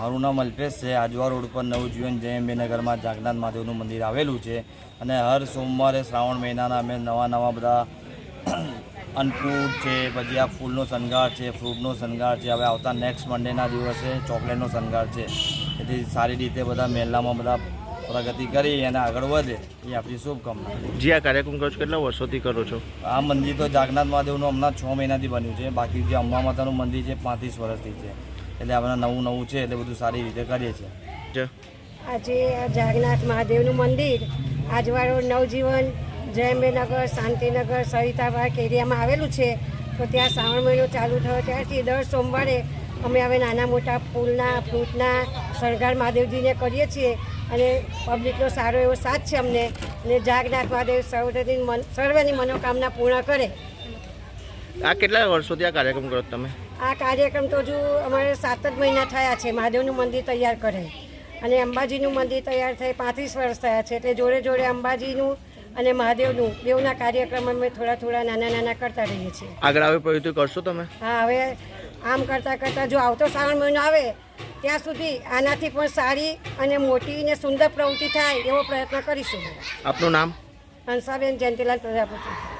મારું નામ અલ્પેશ છે। આજવા રોડ પર નવજીવન જયંબેનગરમાં જાગનાથ મહાદેવનું મંદિર આવેલું છે અને હર સોમવારે શ્રાવણ મહિનાના અમે નવા બધા અન્નકૂટ છે, પછી આ ફૂલનો શણગાર છે, ફ્રૂટનો શણગાર છે, હવે આવતા નેક્સ્ટ મંડેના દિવસે ચોકલેટનો શણગાર છે। એથી સારી રીતે બધા મેલામાં બધા પ્રગતિ કરી અને આગળ વધે એ આપણી શુભકામના। જી, આ કાર્યક્રમ કરો છો કેટલા વર્ષોથી કરો છો? આ મંદિર તો જાગનાથ મહાદેવનું હમણાં 6 મહિનાથી બન્યું છે, બાકી જે અંબા માતાનું મંદિર છે 35 વર્ષથી છે, એટલે આપણે નવું છે એટલે બધું સારી રીતે કરીએ છીએ। આજે જાગનાથ મહાદેવનું મંદિર આજવાડો નવજીવન જયંબેનગર શાંતિનગર સરિતાબાગ એરિયામાં આવેલું છે। તો ત્યાં શ્રાવણ મહિનો ચાલુ થયો ત્યારથી દર સોમવારે અમે હવે નાના મોટા ફૂલના ફ્રૂટના શણગાર મહાદેવજીને કરીએ છીએ અને પબ્લિકનો સારો એવો સાથ છે અમને। અને જાગનાથ મહાદેવ સર્વની મનોકામના પૂર્ણ કરે। આ કેટલા વર્ષોથી આ કાર્યક્રમ કરો તમે? આ કાર્યક્રમ તો હજુ અમારે 7 જ મહિના થયા છે મહાદેવનું મંદિર તૈયાર કરે, અને અંબાજીનું મંદિર તૈયાર થઈ 35 વર્ષ થયા છે, એટલે જોડે જોડે અંબાજીનું અને મહાદેવનું બેઉના કાર્યક્રમ અમે થોડા નાના કરતા રહીએ છીએ। આગળ આવે પ્રવૃત્તિ કરશો તમે? હા, હવે આમ કરતાં જો આવતો શ્રાવણ મહિનો આવે ત્યાં સુધી આનાથી પણ સારી અને મોટી અને સુંદર પ્રવૃત્તિ થાય એવો પ્રયત્ન કરીશું। આપનું નામ? હંસાબેન જયંતીલાલ પ્રજાપતિ।